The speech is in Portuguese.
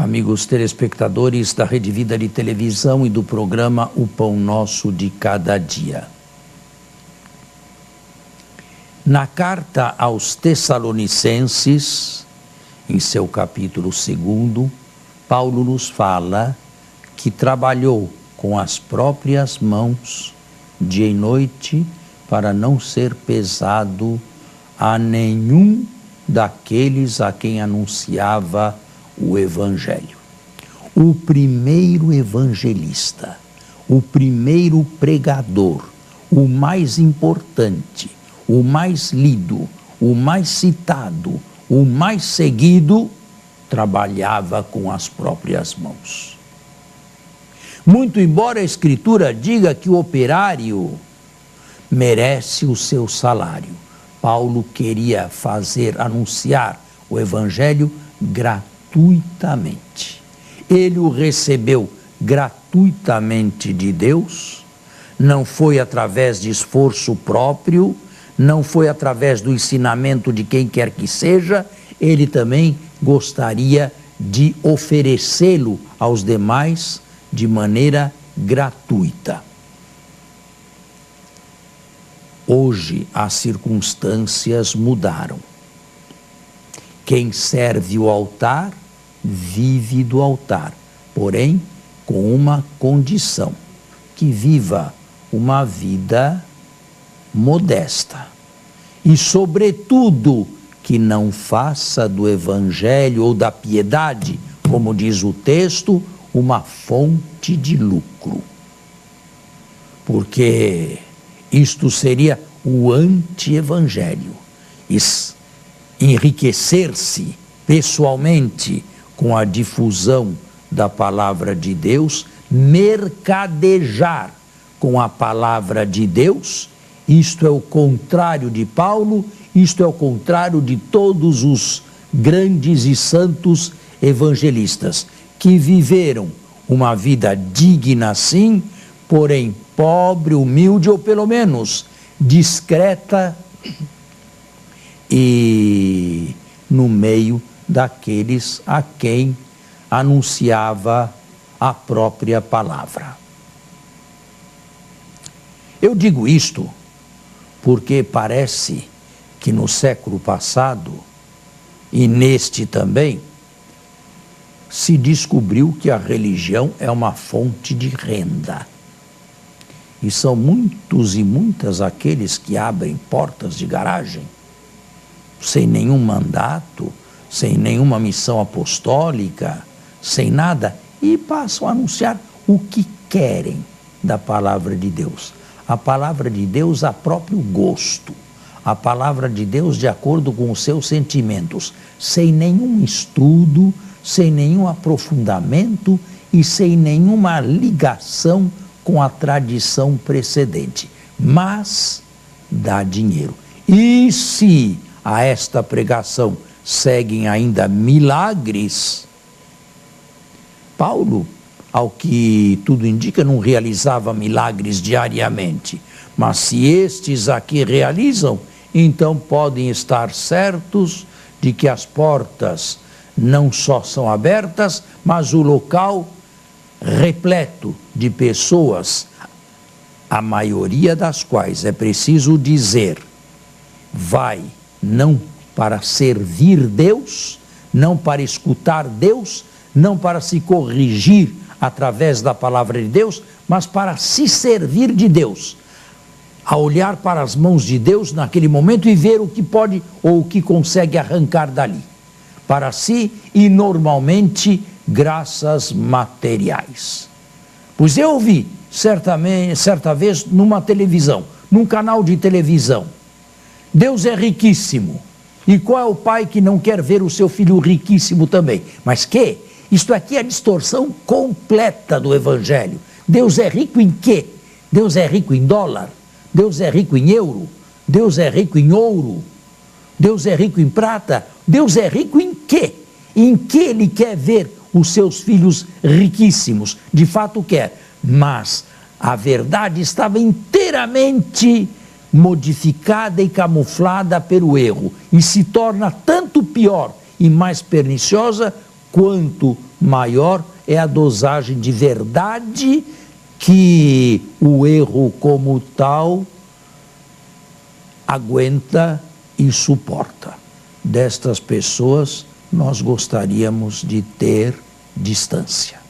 amigos telespectadores da Rede Vida de Televisão e do programa O Pão Nosso de Cada Dia. Na carta aos Tessalonicenses, em seu capítulo 2, Paulo nos fala que trabalhou com as próprias mãos, dia e noite, para não ser pesado a nenhum daqueles a quem anunciava o Evangelho. O primeiro evangelista, o primeiro pregador, o mais importante, o mais lido, o mais citado, o mais seguido, trabalhava com as próprias mãos. Muito embora a Escritura diga que o operário merece o seu salário, Paulo queria anunciar o Evangelho gratuitamente. Ele o recebeu gratuitamente de Deus, não foi através de esforço próprio, não foi através do ensinamento de quem quer que seja, ele também gostaria de oferecê-lo aos demais de maneira gratuita. Hoje as circunstâncias mudaram. Quem serve o altar, vive do altar, porém com uma condição, que viva uma vida modesta e, sobretudo, que não faça do Evangelho ou da piedade, como diz o texto, uma fonte de lucro. Porque isto seria o anti-evangelho. Enriquecer-se pessoalmente com a difusão da palavra de Deus, mercadejar com a palavra de Deus, isto é o contrário de Paulo, isto é o contrário de todos os grandes e santos evangelistas, que viveram uma vida digna sim, porém pobre, humilde ou pelo menos discreta e no meio daqueles a quem anunciava a própria palavra. Eu digo isto porque parece que no século passado, e neste também, se descobriu que a religião é uma fonte de renda. E são muitos e muitas aqueles que abrem portas de garagem, sem nenhum mandato, sem nenhuma missão apostólica, sem nada, e passam a anunciar o que querem da palavra de Deus. A palavra de Deus a próprio gosto, a palavra de Deus de acordo com os seus sentimentos, sem nenhum estudo, sem nenhum aprofundamento e sem nenhuma ligação com a tradição precedente, mas dá dinheiro. E se a esta pregação seguem ainda milagres, Paulo, ao que tudo indica, não realizava milagres diariamente, mas se estes aqui realizam, então podem estar certos de que as portas não só são abertas, mas o local repleto de pessoas, a maioria das quais, é preciso dizer, vai não para servir Deus, não para escutar Deus, não para se corrigir através da palavra de Deus, mas para se servir de Deus, a olhar para as mãos de Deus naquele momento e ver o que pode ou o que consegue arrancar dali, para si e normalmente graças materiais. Pois eu ouvi certa vez numa televisão, num canal de televisão, Deus é riquíssimo. E qual é o pai que não quer ver o seu filho riquíssimo também? Mas que? Isto aqui é a distorção completa do Evangelho. Deus é rico em quê? Deus é rico em dólar? Deus é rico em euro? Deus é rico em ouro? Deus é rico em prata? Deus é rico em quê? Em que ele quer ver os seus filhos riquíssimos? De fato quer, mas a verdade estava inteiramente modificada e camuflada pelo erro, e se torna tanto pior e mais perniciosa quanto maior é a dosagem de verdade que o erro como tal aguenta e suporta. Destas pessoas nós gostaríamos de ter distância.